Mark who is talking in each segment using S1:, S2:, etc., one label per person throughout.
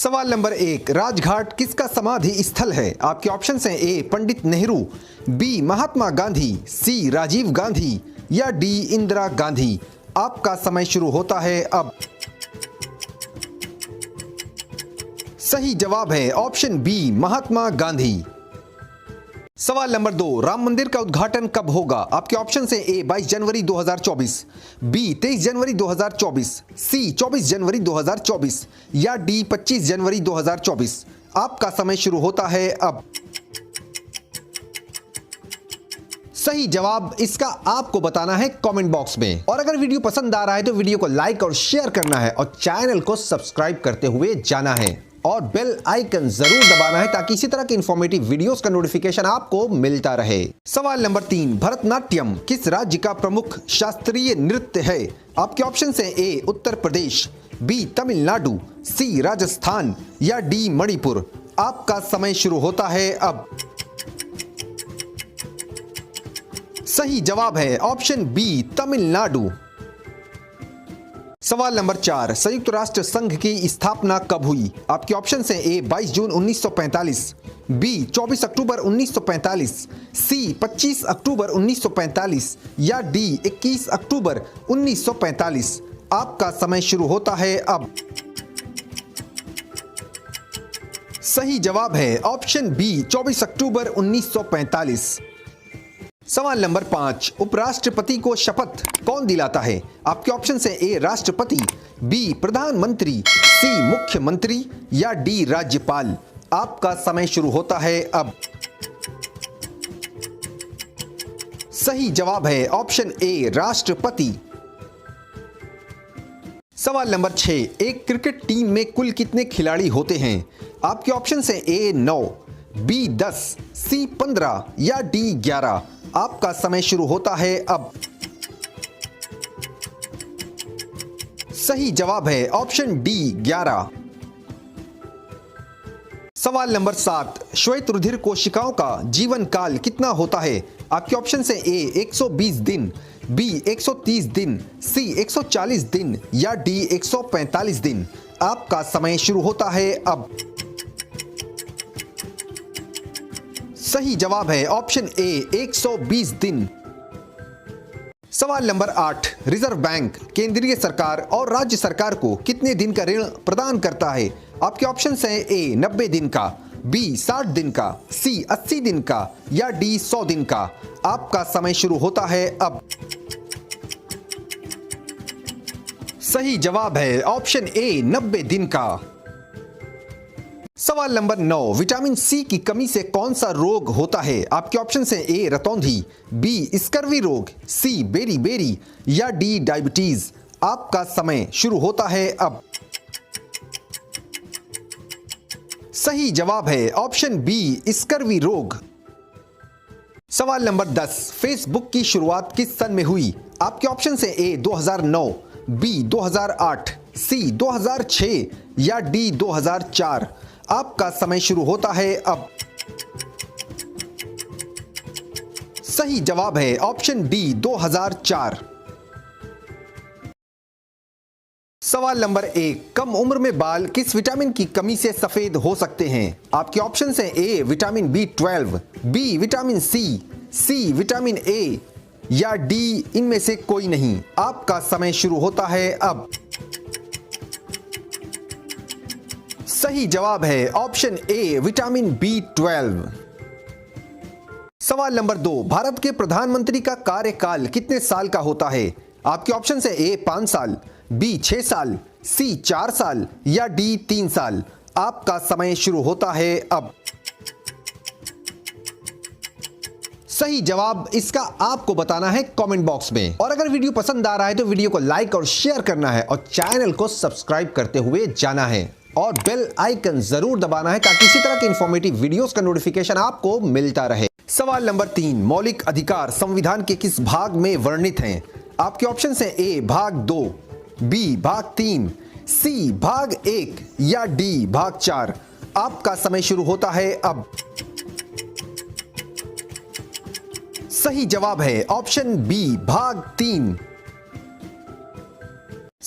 S1: सवाल नंबर 1, राजघाट किसका समाधि स्थल है? आपके ऑप्शन हैं ए पंडित नेहरू, बी महात्मा गांधी, सी राजीव गांधी या डी इंदिरा गांधी। आपका समय शुरू होता है अब। सही जवाब है ऑप्शन बी महात्मा गांधी। सवाल नंबर 2, राम मंदिर का उद्घाटन कब होगा? आपके ऑप्शन हैं ए 22 जनवरी 2024, बी 23 जनवरी 2024, सी 24 जनवरी 2024 या डी 25 जनवरी 2024। आपका समय शुरू होता है अब। सही जवाब इसका आपको बताना है कमेंट बॉक्स में। और अगर वीडियो पसंद आ रहा है तो वीडियो को लाइक और शेयर करना है और चैनल को सब्सक्राइब करते हुए जाना है और बेल आइकन जरूर दबाना है ताकि इसी तरह की इंफॉर्मेटिव वीडियोस का नोटिफिकेशन आपको मिलता रहे। सवाल नंबर 3, भरतनाट्यम किस राज्य का प्रमुख शास्त्रीय नृत्य है? आपके ऑप्शन हैं ए उत्तर प्रदेश, बी तमिलनाडु, सी राजस्थान या डी मणिपुर। आपका समय शुरू होता है अब। सही जवाब है ऑप्शन बी तमिलनाडु। सवाल नंबर 4, संयुक्त राष्ट्र संघ की स्थापना कब हुई? आपके ऑप्शन हैं ए 22 जून 1945, बी 24 अक्टूबर 1945, सी 25 अक्टूबर 1945 या डी 21 अक्टूबर 1945। आपका समय शुरू होता है अब। सही जवाब है ऑप्शन बी 24 अक्टूबर 1945। सवाल नंबर 5, उपराष्ट्रपति को शपथ कौन दिलाता है? आपके ऑप्शन हैं ए राष्ट्रपति, बी प्रधानमंत्री, सी मुख्यमंत्री या डी राज्यपाल। आपका समय शुरू होता है अब। सही जवाब है ऑप्शन ए राष्ट्रपति। सवाल नंबर 6, एक क्रिकेट टीम में कुल कितने खिलाड़ी होते हैं? आपके ऑप्शन हैं ए 9, बी 10, सी 15 या डी 11। आपका समय शुरू होता है अब। सही जवाब है ऑप्शन डी 11। सवाल नंबर 7, श्वेत रुधिर कोशिकाओं का जीवन काल कितना होता है? आपके ऑप्शन हैं ए 120 दिन, बी 130 दिन, सी 140 दिन या डी 145 दिन। आपका समय शुरू होता है अब। सही जवाब है ऑप्शन ए 120 दिन। सवाल नंबर 8, रिजर्व बैंक केंद्रीय सरकार और राज्य सरकार को कितने दिन का ऋण प्रदान करता है? आपके ऑप्शन हैं ए 90 दिन का, बी 60 दिन का, सी 80 दिन का या डी 100 दिन का। आपका समय शुरू होता है अब। सही जवाब है ऑप्शन ए 90 दिन का। सवाल नंबर 9, विटामिन सी की कमी से कौन सा रोग होता है? आपके ऑप्शन हैं ए रतौंधी, बी स्कर्वी रोग, सी बेरी बेरी या डी डायबिटीज। आपका समय शुरू होता है अब। सही जवाब है ऑप्शन बी स्कर्वी रोग। सवाल नंबर 10, फेसबुक की शुरुआत किस सन में हुई? आपके ऑप्शन हैं ए 2009, बी 2008, सी 2006 या डी 2004। आपका समय शुरू होता है अब। सही जवाब है ऑप्शन डी 2004। सवाल नंबर 1, कम उम्र में बाल किस विटामिन की कमी से सफेद हो सकते हैं? आपके ऑप्शन हैं A vitamin B12, B vitamin C vitamin A या डी इनमें से कोई नहीं। आपका समय शुरू होता है अब। सही जवाब है ऑप्शन ए विटामिन B12। सवाल नंबर 2, भारत के प्रधानमंत्री का कार्यकाल कितने साल का होता है? आपके ऑप्शन हैं ए 5 साल, बी 6 साल, सी 4 साल या डी 3 साल। आपका समय शुरू होता है अब। सही जवाब इसका आपको बताना है कमेंट बॉक्स में। और अगर वीडियो पसंद आ रहा है तो वीडियो को लाइक और शेयर करना है और चैनल को सब्सक्राइब करते हुए जाना है और बेल आइकन जरूर दबाना है ताकि इसी तरह की इंफॉर्मेटिव वीडियोस का नोटिफिकेशन आपको मिलता रहे। सवाल नंबर 3, मौलिक अधिकार संविधान के किस भाग में वर्णित हैं? आपके ऑप्शन हैं ए भाग 2, बी भाग 3, सी भाग 1 या डी भाग 4। आपका समय शुरू होता है अब। सही जवाब है ऑप्शन बी भाग 3।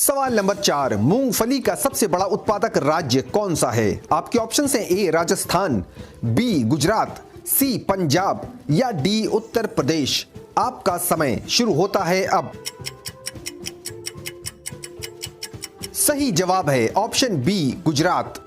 S1: सवाल नंबर 4, मूंगफली का सबसे बड़ा उत्पादक राज्य कौन सा है? आपके ऑप्शन हैं ए राजस्थान, बी गुजरात, सी पंजाब या डी उत्तर प्रदेश। आपका समय शुरू होता है अब। सही जवाब है ऑप्शन बी गुजरात।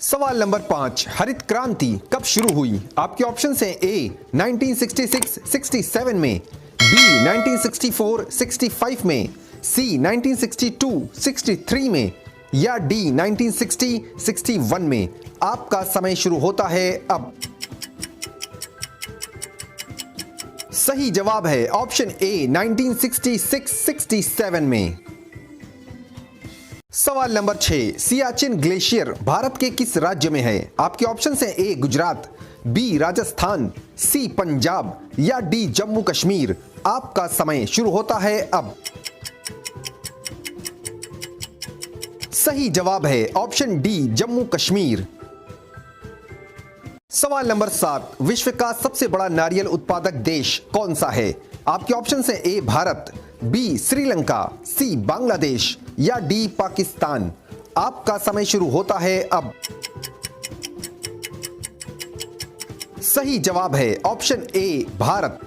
S1: सवाल नंबर 5, हरित क्रांति कब शुरू हुई? आपके ऑप्शन हैं ए 1966-67 में, बी 1964-65 में, सी 1962-63 में या डी 1960-61 में। आपका समय शुरू होता है अब। सही जवाब है ऑप्शन ए 1966-67 में। सवाल नंबर 6, सियाचिन ग्लेशियर भारत के किस राज्य में है? आपके ऑप्शन हैं ए गुजरात, बी राजस्थान, सी पंजाब या डी जम्मू कश्मीर। आपका समय शुरू होता है अब। सही जवाब है ऑप्शन डी जम्मू कश्मीर। सवाल नंबर 7, विश्व का सबसे बड़ा नारियल उत्पादक देश कौन सा है? आपके ऑप्शन हैं ए भारत, बी श्रीलंका, सी बांग्लादेश या डी पाकिस्तान। आपका समय शुरू होता है अब। सही जवाब है ऑप्शन ए भारत।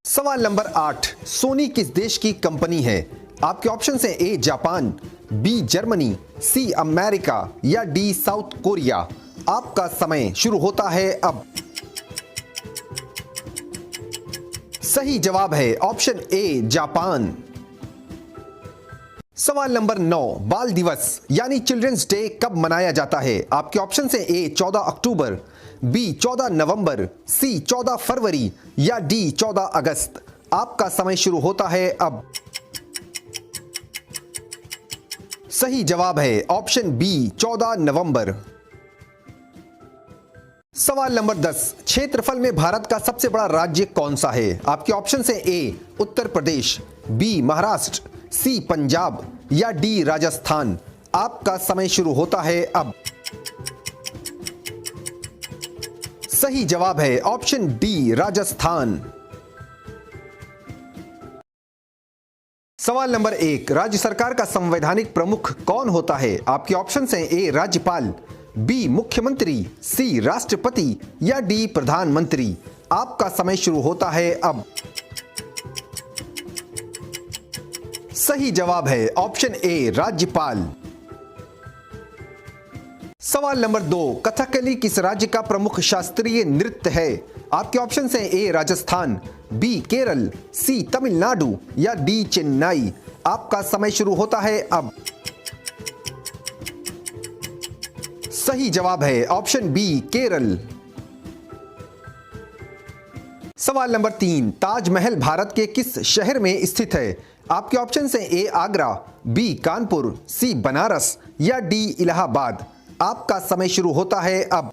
S1: सवाल नंबर 8, सोनी किस देश की कंपनी है? आपके ऑप्शन हैं A Japan, B Germany, C America या डी साउथ कोरिया। आपका समय शुरू होता है अब। सही जवाब है ऑप्शन ए जापान। सवाल नंबर 9, बाल दिवस यानी चिल्ड्रंस डे कब मनाया जाता है? आपके ऑप्शन हैं ए 14 अक्टूबर, बी 14 नवंबर, सी 14 फरवरी या डी 14 अगस्त। आपका समय शुरू होता है अब। सही जवाब है ऑप्शन बी 14 नवंबर। सवाल नंबर 10, क्षेत्रफल में भारत का सबसे बड़ा राज्य कौन सा है? आपके ऑप्शन हैं ए उत्तर प्रदेश, बी महाराष्ट्र, सी पंजाब या डी राजस्थान। आपका समय शुरू होता है अब। सही जवाब है ऑप्शन डी राजस्थान। सवाल नंबर 1, राज्य सरकार का संवैधानिक प्रमुख कौन होता है? आपके ऑप्शन हैं ए राज्यपाल, बी मुख्यमंत्री, सी राष्ट्रपति या डी प्रधानमंत्री। आपका समय शुरू होता है अब। सही जवाब है ऑप्शन ए राज्यपाल। सवाल नंबर 2, कथकली किस राज्य का प्रमुख शास्त्रीय नृत्य है? आपके ऑप्शन हैं ए राजस्थान, बी केरल, सी तमिलनाडु या डी चेन्नई। आपका समय शुरू होता है अब। सही जवाब है ऑप्शन बी केरल। सवाल नंबर 3, ताजमहल भारत के किस शहर में स्थित है? आपके ऑप्शन हैं ए आगरा, बी कानपुर, सी बनारस या डी इलाहाबाद। आपका समय शुरू होता है अब।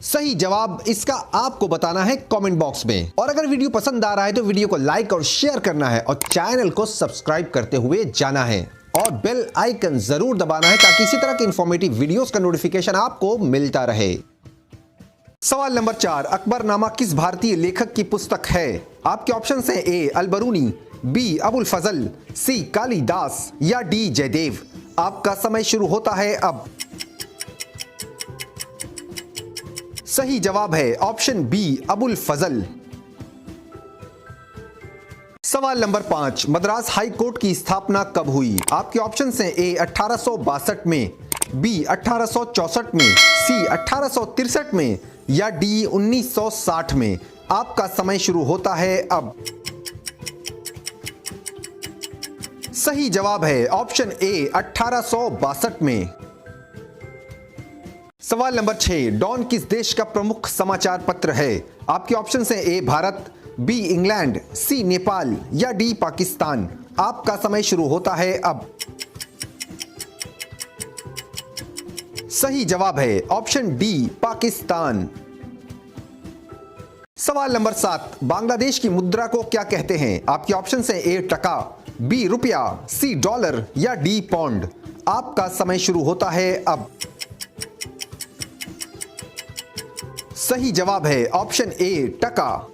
S1: सही जवाब इसका आपको बताना है कमेंट बॉक्स में। और अगर वीडियो पसंद आ रहा है तो वीडियो को लाइक और शेयर करना है और चैनल को सब्सक्राइब करते हुए जाना है और बेल आइकन जरूर दबाना है ताकि इसी तरह की इंफॉर्मेटिव वीडियोस का नोटिफिकेशन आपको मिलता रहे। सवाल नंबर 4, अकबरनामा किस भारतीय लेखक की पुस्तक है? आपके ऑप्शन हैं ए अलबरूनी, बी अबुल फजल, सी कालिदास या डी जयदेव। आपका समय शुरू होता है अब। सही जवाब है ऑप्शन बी अबुल फजल। सवाल नंबर 5, मद्रास हाई कोर्ट की स्थापना कब हुई? आपके ऑप्शन हैं ए 1862 में, बी 1864 में, सी 1863 में या डी 1960 में। आपका समय शुरू होता है अब। सही जवाब है ऑप्शन ए 1862 में। सवाल नंबर 6, डॉन किस देश का प्रमुख समाचार पत्र है? आपके ऑप्शन हैं ए भारत, बी इंग्लैंड, सी नेपाल या डी पाकिस्तान। आपका समय शुरू होता है अब। सही जवाब है ऑप्शन डी पाकिस्तान। सवाल नंबर 7, बांग्लादेश की मुद्रा को क्या कहते हैं? आपके ऑप्शन हैं ए टका, बी रुपया, सी डॉलर या डी पौंड। आपका समय शुरू होता है अब। सही जवाब है ऑप्शन ए टका।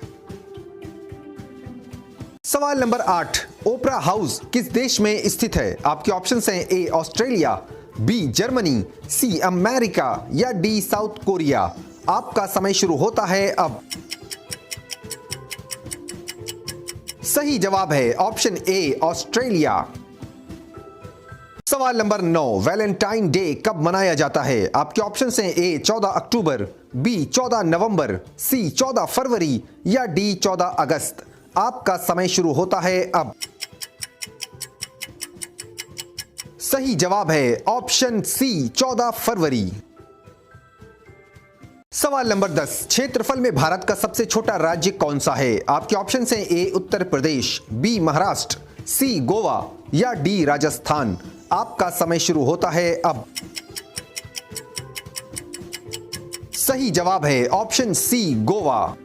S1: सवाल नंबर 8, ओपरा हाउस किस देश में स्थित है? आपके ऑप्शंस हैं A Australia, B Germany, C America या डी साउथ कोरिया। आपका समय शुरू होता है अब। सही जवाब है ऑप्शन ए ऑस्ट्रेलिया। सवाल नंबर 9, वैलेंटाइन डे कब मनाया जाता है? आपके ऑप्शंस हैं ए 14 अक्टूबर, बी 14 नवंबर, सी 14 फरवरी या डी 14 अगस्त। आपका समय शुरू होता है अब। सही जवाब है ऑप्शन सी 14 फरवरी। सवाल नंबर 10, क्षेत्रफल में भारत का सबसे छोटा राज्य कौन सा है? आपके ऑप्शन हैं ए उत्तर प्रदेश, बी महाराष्ट्र, सी गोवा या डी राजस्थान। आपका समय शुरू होता है अब। सही जवाब है ऑप्शन सी गोवा।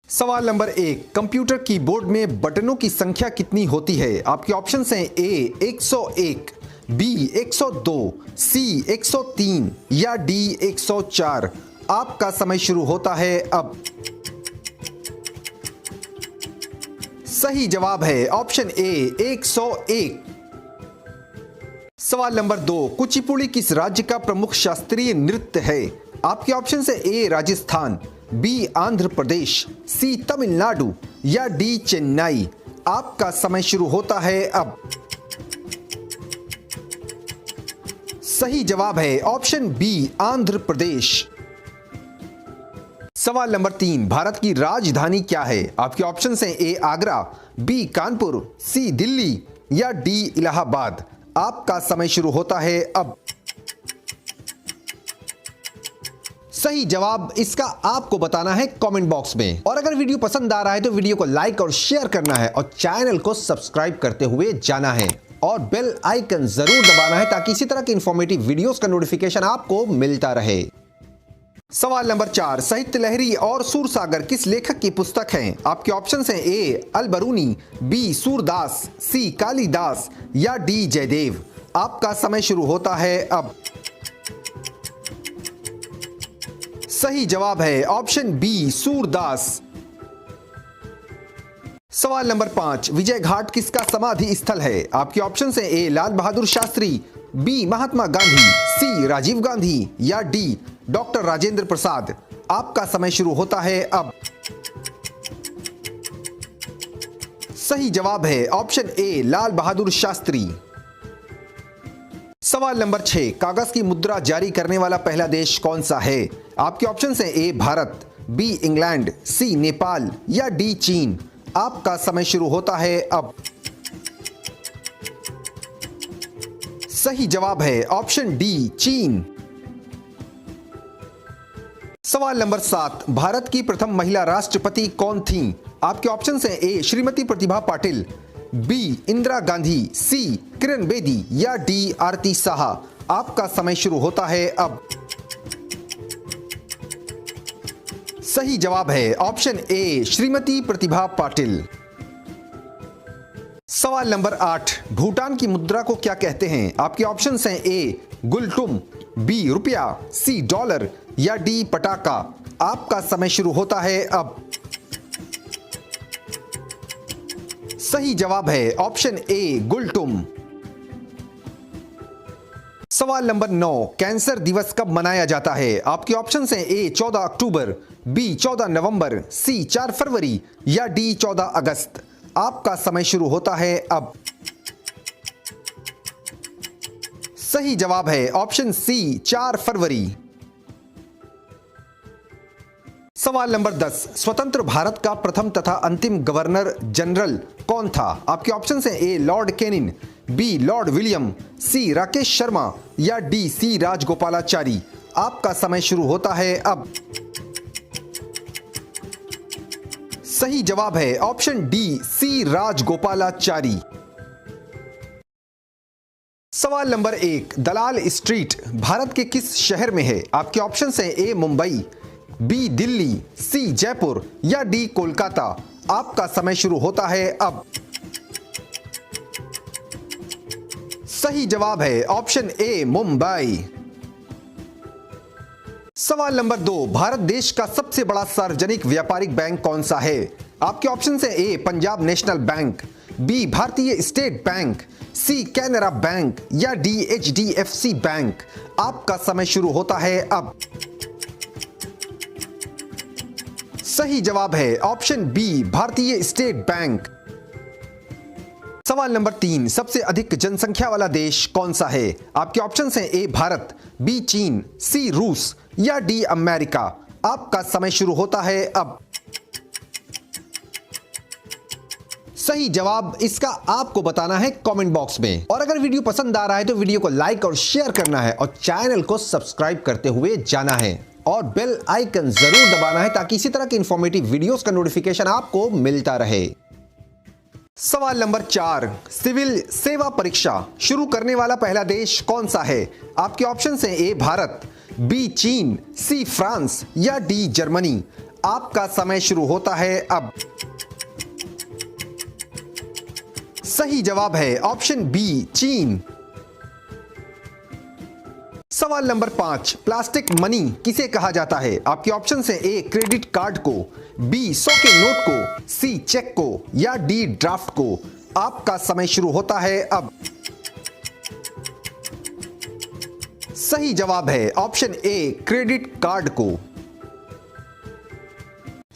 S1: सवाल नंबर 1, कंप्यूटर कीबोर्ड में बटनों की संख्या कितनी होती है? आपके ऑप्शंस हैं ए 101, बी 102, सी 103 या डी 104। आपका समय शुरू होता है अब। सही जवाब है ऑप्शन ए 101। सवाल नंबर 2, कुचिपुड़ी किस राज्य का प्रमुख शास्त्रीय नृत्य है? आपके ऑप्शन है ए राजस्थान, बी आंध्र प्रदेश, सी तमिलनाडु या डी चेन्नई। आपका समय शुरू होता है अब। सही जवाब है ऑप्शन बी आंध्र प्रदेश। सवाल नंबर 3, भारत की राजधानी क्या है? आपके ऑप्शन हैं ए आगरा, बी कानपुर, सी दिल्ली या डी इलाहाबाद। आपका समय शुरू होता है अब। सही जवाब इसका आपको बताना है कमेंट बॉक्स में। और अगर वीडियो पसंद आ रहा है तो वीडियो को लाइक और शेयर करना है और चैनल को सब्सक्राइब करते हुए जाना है और बेल आइकन जरूर दबाना है ताकि इसी तरह की इंफॉर्मेटिव वीडियोस का नोटिफिकेशन आपको मिलता रहे। सवाल नंबर 4, साहित्य लहरी और सूरसागर किस लेखक की पुस्तक है? आपके ऑप्शन हैं ए अलबरूनी, बी सूरदास, सी कालिदास या डी जयदेव। आपका समय शुरू होता है अब। सही जवाब है ऑप्शन बी सूरदास। सवाल नंबर 5, विजय घाट किसका समाधि स्थल है? आपके ऑप्शन हैं ए लाल बहादुर शास्त्री, बी महात्मा गांधी, सी राजीव गांधी या डी डॉक्टर राजेंद्र प्रसाद। आपका समय शुरू होता है अब। सही जवाब है ऑप्शन ए लाल बहादुर शास्त्री। सवाल नंबर 6, कागज की मुद्रा जारी करने वाला पहला देश कौन सा है? आपके ऑप्शन हैं ए भारत, बी इंग्लैंड, सी नेपाल या डी चीन। आपका समय शुरू होता है अब। सही जवाब है ऑप्शन डी चीन। सवाल नंबर 7, भारत की प्रथम महिला राष्ट्रपति कौन थीं? आपके ऑप्शन हैं ए श्रीमती प्रतिभा पाटिल, बी इंदिरा गांधी, सी किरण बेदी या डी आरती साहा। आपका समय शुरू होता है अब। सही जवाब है ऑप्शन ए श्रीमती प्रतिभा पाटिल। सवाल नंबर 8, भूटान की मुद्रा को क्या कहते हैं? आपके ऑप्शंस हैं ए गुलटुम, बी रुपया, सी डॉलर या डी पटाका। आपका समय शुरू होता है अब। सही जवाब है ऑप्शन ए गुलटुम। सवाल नंबर 9, कैंसर दिवस कब मनाया जाता है? आपके ऑप्शंस हैं ए 14 अक्टूबर, बी 14 नवंबर, सी 4 फरवरी या डी 14 अगस्त। आपका समय शुरू होता है अब। सही जवाब है ऑप्शन सी 4 फरवरी। सवाल नंबर 10, स्वतंत्र भारत का प्रथम तथा अंतिम गवर्नर जनरल कौन था? आपके ऑप्शन हैं A Lord Canning, B Lord William, C Rakesh Sharma या डी सी राजगोपालाचारी। आपका समय शुरू होता है अब। सही जवाब है ऑप्शन डी सी राजगोपालाचारी। सवाल नंबर 1, दलाल स्ट्रीट भारत के किस शहर में है? आपके ऑप्शन हैं ए मुंबई, बी दिल्ली, सी जयपुर या डी कोलकाता। आपका समय शुरू होता है अब। सही जवाब है ऑप्शन ए मुंबई। सवाल नंबर 2, भारत देश का सबसे बड़ा सार्वजनिक व्यापारिक बैंक कौन सा है? आपके ऑप्शन है ए पंजाब नेशनल बैंक, बी भारतीय स्टेट बैंक, सी कैनरा बैंक या डी HDFC बैंक। आपका समय शुरू होता है अब। सही जवाब है ऑप्शन बी भारतीय स्टेट बैंक। सवाल नंबर 3, सबसे अधिक जनसंख्या वाला देश कौन सा है? आपके ऑप्शन हैं ए भारत, बी चीन, सी रूस या डी अमेरिका। आपका समय शुरू होता है अब। सही जवाब इसका आपको बताना है कमेंट बॉक्स में। और अगर वीडियो पसंद आ रहा है तो वीडियो को लाइक और शेयर करना है और चैनल को सब्सक्राइब करते हुए जाना है और बेल आइकन जरूर दबाना है ताकि इसी तरह की इंफॉर्मेटिव वीडियोस का नोटिफिकेशन आपको मिलता रहे। सवाल नंबर 4, सिविल सेवा परीक्षा शुरू करने वाला पहला देश कौन सा है? आपके ऑप्शन हैं ए भारत, बी चीन, सी फ्रांस या डी जर्मनी। आपका समय शुरू होता है अब। सही जवाब है ऑप्शन बी चीन। सवाल नंबर 5, प्लास्टिक मनी किसे कहा जाता है? आपके ऑप्शन हैं ए क्रेडिट कार्ड को, बी 100 के नोट को, सी चेक को या डी ड्राफ्ट को। आपका समय शुरू होता है अब। सही जवाब है ऑप्शन ए क्रेडिट कार्ड को।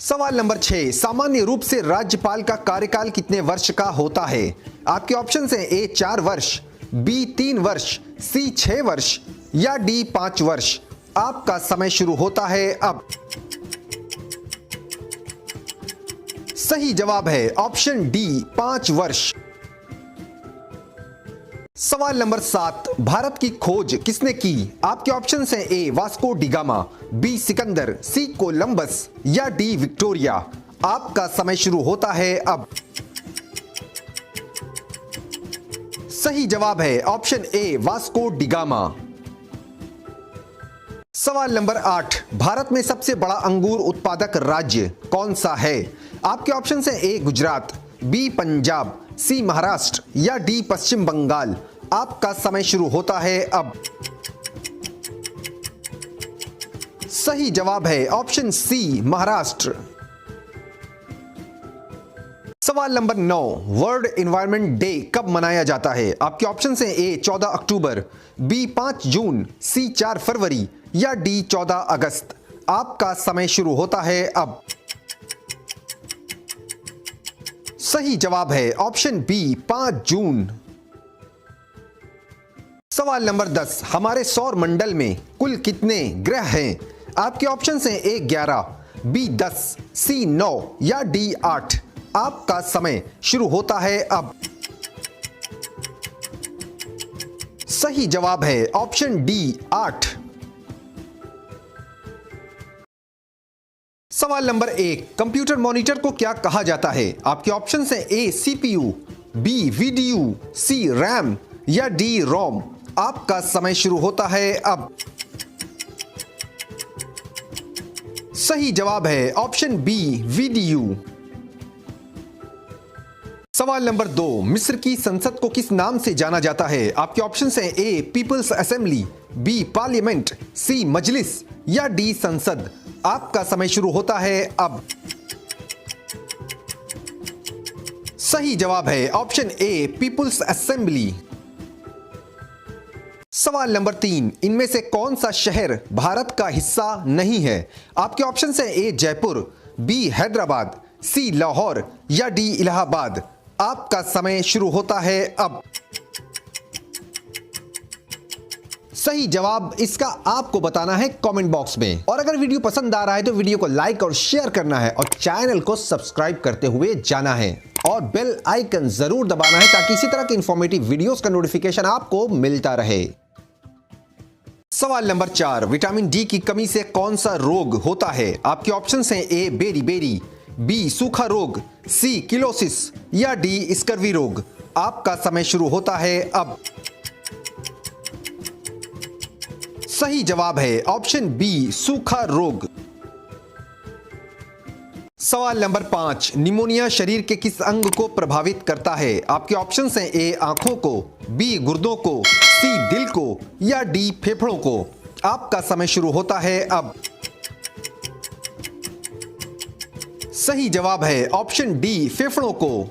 S1: सवाल नंबर 6, सामान्य रूप से राज्यपाल का कार्यकाल कितने वर्ष का होता है? आपके ऑप्शन हैं ए 4 वर्ष, बी 3 वर्ष, सी 6 वर्ष या डी 5 वर्ष। आपका समय शुरू होता है अब। सही जवाब है ऑप्शन डी 5 वर्ष। सवाल नंबर 7, भारत की खोज किसने की? आपके ऑप्शन हैं ए वास्को डिगामा, बी सिकंदर, सी कोलंबस या डी विक्टोरिया। आपका समय शुरू होता है अब। सही जवाब है ऑप्शन ए वास्को डिगामा। सवाल नंबर 8, भारत में सबसे बड़ा अंगूर उत्पादक राज्य कौन सा है? आपके ऑप्शन हैं ए गुजरात, बी पंजाब, सी महाराष्ट्र या डी पश्चिम बंगाल। आपका समय शुरू होता है अब। सही जवाब है ऑप्शन सी महाराष्ट्र। सवाल नंबर 9, वर्ल्ड एनवायरनमेंट डे कब मनाया जाता है? आपके ऑप्शन हैं ए 14 अक्टूबर, बी 5 जून, सी 4 फरवरी या डी 14 अगस्त। आपका समय शुरू होता है अब। सही जवाब है ऑप्शन बी 5 जून। सवाल नंबर 10, हमारे सौर मंडल में कुल कितने ग्रह हैं? आपके ऑप्शन हैं ए 11, बी 10, सी 9 या डी 8। आपका समय शुरू होता है अब। सही जवाब है ऑप्शन डी 8। सवाल नंबर 1, कंप्यूटर मॉनिटर को क्या कहा जाता है? आपके ऑप्शन हैं ए CPU, बी VDU, सी रैम या डी रोम। आपका समय शुरू होता है अब। सही जवाब है ऑप्शन बी VDU। सवाल नंबर 2, मिस्र की संसद को किस नाम से जाना जाता है? आपके ऑप्शन हैं ए पीपल्स असेंबली, बी पार्लियामेंट, सी मजलिस या डी संसद। आपका समय शुरू होता है अब। सही जवाब है ऑप्शन ए पीपल्स असेंबली। सवाल नंबर 3, इनमें से कौन सा शहर भारत का हिस्सा नहीं है? आपके ऑप्शन हैं ए जयपुर, बी हैदराबाद, सी लाहौर या डी इलाहाबाद। आपका समय शुरू होता है अब। सही जवाब इसका आपको बताना है कमेंट बॉक्स में। और अगर वीडियो पसंद आ रहा है तो वीडियो को लाइक और शेयर करना है और चैनल को सब्सक्राइब करते हुए जाना है और बेल आइकन जरूर दबाना है ताकि इसी तरह की इंफॉर्मेटिव वीडियोस का नोटिफिकेशन आपको मिलता रहे। सवाल नंबर 4, विटामिन डी की कमी से कौन सा रोग होता है? आपके ऑप्शन हैं ए बेरी, बी सूखा रोग, सी किलोसिस या डी स्कर्वी रोग। आपका समय शुरू होता है अब। सही जवाब है ऑप्शन बी सूखा रोग। सवाल नंबर 5, निमोनिया शरीर के किस अंग को प्रभावित करता है? आपके ऑप्शन हैं ए आंखों को, बी गुर्दों को, सी दिल को या डी फेफड़ों को। आपका समय शुरू होता है अब। सही जवाब है ऑप्शन डी फेफड़ों को।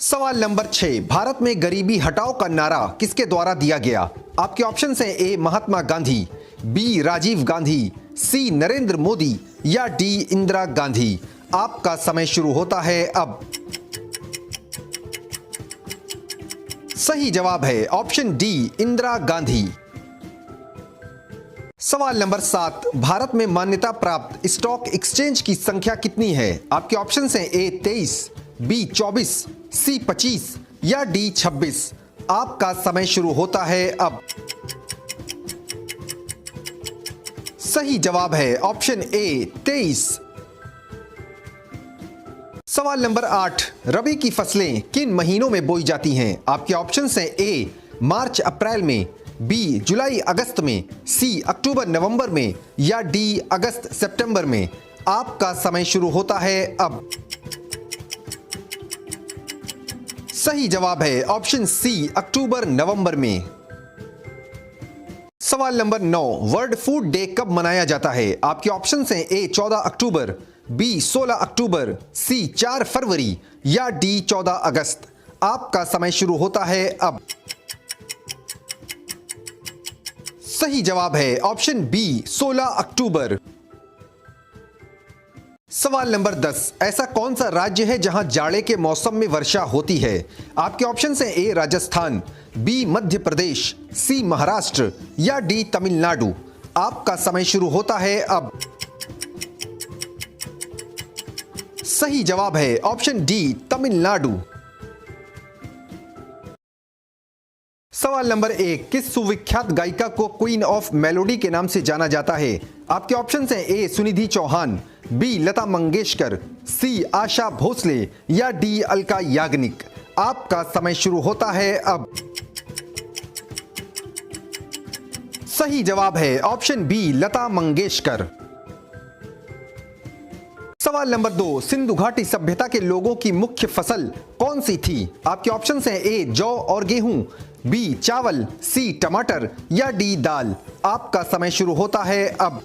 S1: सवाल नंबर 6, भारत में गरीबी हटाओ का नारा किसके द्वारा दिया गया? आपके ऑप्शन हैं ए महात्मा गांधी, बी राजीव गांधी, सी नरेंद्र मोदी या डी इंदिरा गांधी। आपका समय शुरू होता है अब। सही जवाब है ऑप्शन डी इंदिरा गांधी। सवाल नंबर 7, भारत में मान्यता प्राप्त स्टॉक एक्सचेंज की संख्या कितनी है? आपके ऑप्शन हैं ए 23, बी 24, सी 25 या डी 26। आपका समय शुरू होता है अब। सही जवाब है ऑप्शन ए 23। सवाल नंबर 8, रबी की फसलें किन महीनों में बोई जाती हैं? आपके ऑप्शन हैं ए मार्च अप्रैल में, बी जुलाई अगस्त में, सी अक्टूबर नवंबर में या डी अगस्त सितंबर में। आपका समय शुरू होता है अब। सही जवाब है ऑप्शन सी अक्टूबर नवंबर में। सवाल नंबर 9, वर्ल्ड फूड डे कब मनाया जाता है? आपके ऑप्शन हैं ए 14 अक्टूबर, बी 16 अक्टूबर, सी 4 फरवरी या डी 14 अगस्त। आपका समय शुरू होता है अब। सही जवाब है ऑप्शन बी 16 अक्टूबर। सवाल नंबर 10, ऐसा कौन सा राज्य है जहां जाड़े के मौसम में वर्षा होती है? आपके ऑप्शन हैं ए राजस्थान, बी मध्य प्रदेश, सी महाराष्ट्र या डी तमिलनाडु। आपका समय शुरू होता है अब। सही जवाब है ऑप्शन डी तमिलनाडु। सवाल नंबर 1, किस सुविख्यात गायिका को क्वीन ऑफ मेलोडी के नाम से जाना जाता है? आपके ऑप्शन हैं ए सुनिधि चौहान, बी लता मंगेशकर, सी आशा भोसले या डी अलका याग्निक। आपका समय शुरू होता है अब। सही जवाब है ऑप्शन बी लता मंगेशकर। सवाल नंबर 2, सिंधु घाटी सभ्यता के लोगों की मुख्य फसल कौन सी थी? आपके ऑप्शन हैं ए जौ और गेहूं, बी चावल, सी टमाटर या डी दाल। आपका समय शुरू होता है अब।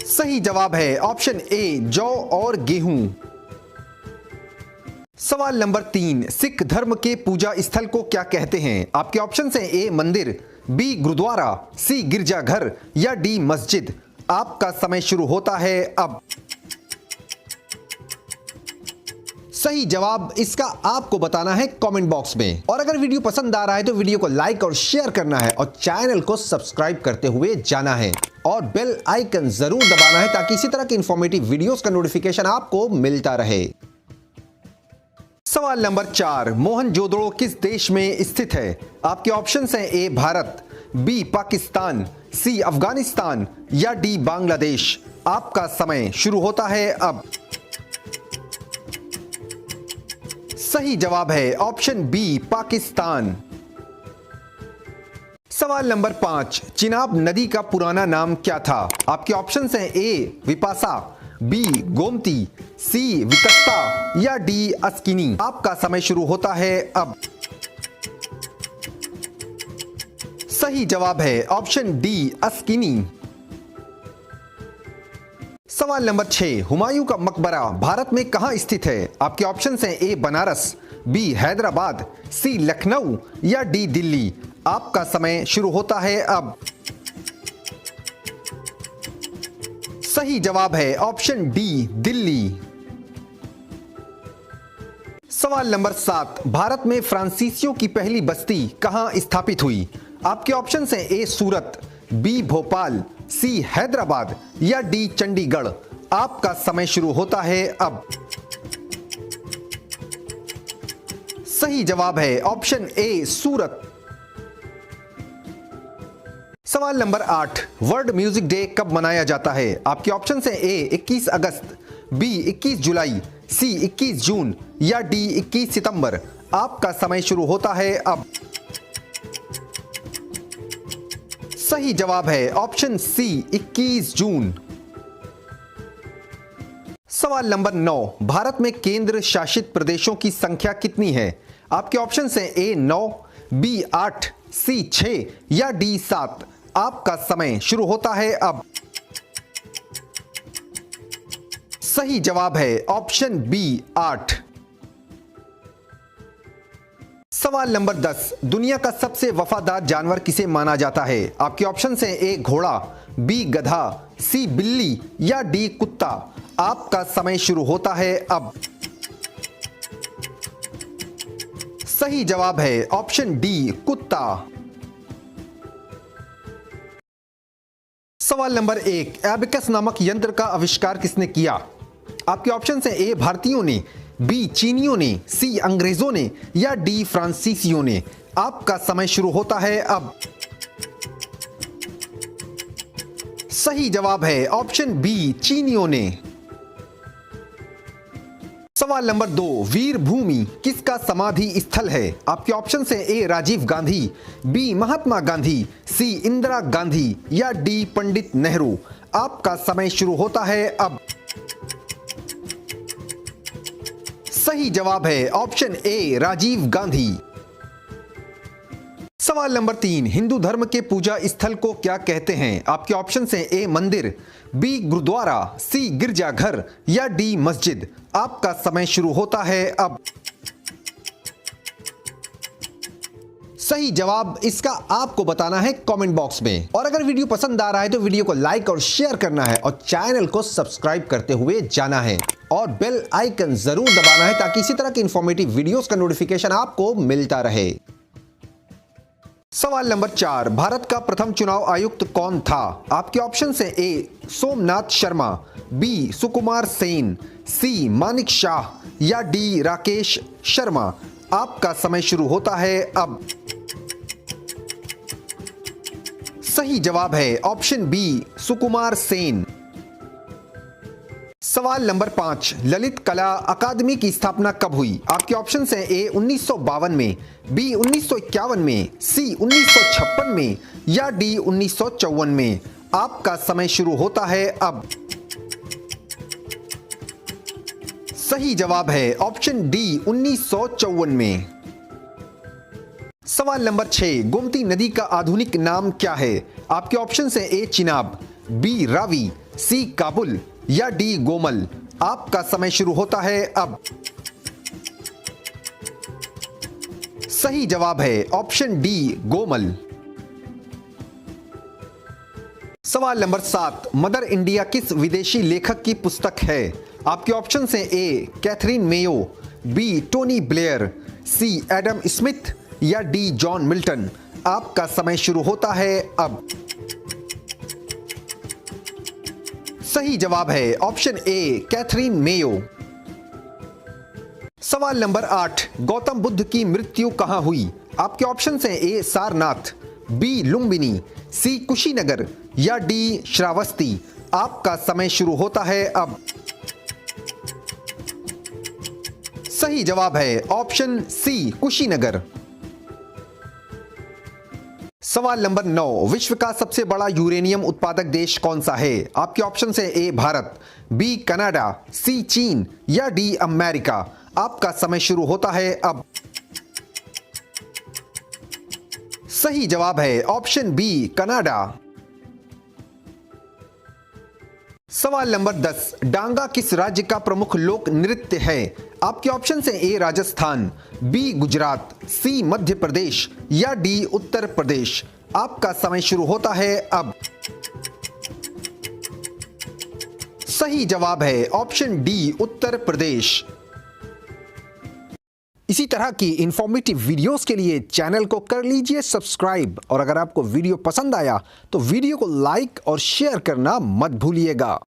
S1: सही जवाब है ऑप्शन ए जौ और गेहूं। सवाल नंबर 3, सिख धर्म के पूजा स्थल को क्या कहते हैं? आपके ऑप्शन हैं ए मंदिर, बी गुरुद्वारा, सी गिरजाघर या डी मस्जिद। आपका समय शुरू होता है अब। सही जवाब इसका आपको बताना है कमेंट बॉक्स में। और अगर वीडियो पसंद आ रहा है तो वीडियो को लाइक और शेयर करना है और चैनल को सब्सक्राइब करते हुए जाना है और बेल आइकन जरूर दबाना है ताकि इसी तरह की इंफॉर्मेटिव वीडियोस का नोटिफिकेशन आपको मिलता रहे। सवाल नंबर 4, मोहनजोदड़ो किस देश में स्थित है? आपके ऑप्शंस हैं ए भारत, बी पाकिस्तान, सी अफगानिस्तान या डी बांग्लादेश। आपका समय शुरू होता है अब। सही जवाब है ऑप्शन बी पाकिस्तान। सवाल नंबर 5, चिनाब नदी का पुराना नाम क्या था? आपके ऑप्शंस हैं ए विपासा, बी गोमती, सी वितस्ता या डी अस्किनी। आपका समय शुरू होता है अब। सही जवाब है ऑप्शन डी अस्किनी। सवाल नंबर 6, हुमायूं का मकबरा भारत में कहां स्थित है? आपके ऑप्शंस हैं ए बनारस, बी हैदराबाद, सी लखनऊ या डी दिल्ली। आपका समय शुरू होता है अब। सही जवाब है ऑप्शन डी दिल्ली। सवाल नंबर 7, भारत में फ्रांसीसियों की पहली बस्ती कहां स्थापित हुई? आपके ऑप्शंस हैं ए सूरत, बी भोपाल, सी हैदराबाद या डी चंडीगढ़। आपका समय शुरू होता है अब। सही जवाब है ऑप्शन ए सूरत। सवाल नंबर 8, वर्ल्ड म्यूजिक डे कब मनाया जाता है? आपके ऑप्शन हैं ए 21 अगस्त, बी 21 जुलाई, सी 21 जून या डी 21 सितंबर। आपका समय शुरू होता है अब। सही जवाब है ऑप्शन सी 21 जून। सवाल नंबर 9, भारत में केंद्र शासित प्रदेशों की संख्या कितनी है? आपके ऑप्शन हैं ए 9, बी 8, सी 6 या डी 7। आपका समय शुरू होता है अब। सही जवाब है ऑप्शन बी 8। सवाल नंबर 10, दुनिया का सबसे वफादार जानवर किसे माना जाता है? आपके ऑप्शन हैं ए घोड़ा, बी गधा, सी बिल्ली या डी कुत्ता। आपका समय शुरू होता है अब। सही जवाब है ऑप्शन डी कुत्ता। सवाल नंबर 1, एबेकस नामक यंत्र का आविष्कार किसने किया? आपके ऑप्शन हैं ए भारतीयों ने, बी चीनियों ने, सी अंग्रेजों ने या डी फ्रांसीसियों ने। आपका समय शुरू होता है अब। सही जवाब है ऑप्शन बी चीनियों ने। सवाल नंबर 2, वीर भूमि किसका समाधि स्थल है? आपके ऑप्शन हैं ए राजीव गांधी, बी महात्मा गांधी, सी इंदिरा गांधी या डी पंडित नेहरू। आपका समय शुरू होता है अब। सही जवाब है ऑप्शन ए राजीव गांधी। सवाल नंबर 3, हिंदू धर्म के पूजा स्थल को क्या कहते हैं? आपके ऑप्शन हैं ए मंदिर, बी गुरुद्वारा, सी गिरजाघर या डी मस्जिद। आपका समय शुरू होता है अब। सही जवाब इसका आपको बताना है कमेंट बॉक्स में। और अगर वीडियो पसंद आ रहा है तो वीडियो को लाइक और शेयर करना है और चैनल को सब्सक्राइब करते हुए जाना है और बेल आइकन जरूर दबाना है ताकि इसी तरह की इंफॉर्मेटिव वीडियोस का नोटिफिकेशन आपको मिलता रहे। सवाल नंबर 4, भारत का प्रथम चुनाव आयुक्त कौन था? आपके ऑप्शन हैं ए सोमनाथ शर्मा, बी सुकुमार सेन, सी मानिक शाह या डी राकेश शर्मा। आपका समय शुरू होता है अब। सही जवाब है ऑप्शन बी सुकुमार सेन। सवाल नंबर 5, ललित कला अकादमी की स्थापना कब हुई? आपके ऑप्शन हैं ए 1952 में, बी 1951 में, सी 1956 में या डी 1954 में। आपका समय शुरू होता है अब। सही जवाब है ऑप्शन डी 1954 में। सवाल नंबर 6, गोमती नदी का आधुनिक नाम क्या है? आपके ऑप्शन हैं ए चिनाब, बी रावी, सी काबुल या डी गोमल। आपका समय शुरू होता है अब। सही जवाब है ऑप्शन डी गोमल। सवाल नंबर 7, मदर इंडिया किस विदेशी लेखक की पुस्तक है? आपके ऑप्शन हैं A Katherine Mayo, B Tony Blair, C Adam Smith या डी जॉन मिल्टन। आपका समय शुरू होता है अब। सही जवाब है ऑप्शन ए कैथरीन मेयो। सवाल नंबर 8, गौतम बुद्ध की मृत्यु कहां हुई? आपके ऑप्शन हैं A Sarnath, B Lumbini, C Kushinagar या डी श्रावस्ती। आपका समय शुरू होता है अब। सही जवाब है ऑप्शन सी कुशीनगर। सवाल नंबर 9, विश्व का सबसे बड़ा यूरेनियम उत्पादक देश कौन सा है? आपके ऑप्शन हैं ए भारत, बी कनाडा, सी चीन या डी अमेरिका। आपका समय शुरू होता है अब। सही जवाब है ऑप्शन बी कनाडा। सवाल नंबर 10, डांगा किस राज्य का प्रमुख लोक नृत्य है? आपके ऑप्शन हैं ए राजस्थान, बी गुजरात, सी मध्य प्रदेश या डी उत्तर प्रदेश। आपका समय शुरू होता है अब। सही जवाब है ऑप्शन डी उत्तर प्रदेश। इसी तरह की इंफॉर्मेटिव वीडियोस के लिए चैनल को कर लीजिए सब्सक्राइब और अगर आपको वीडियो पसंद आया तो वीडियो को लाइक और शेयर करना मत भूलिएगा।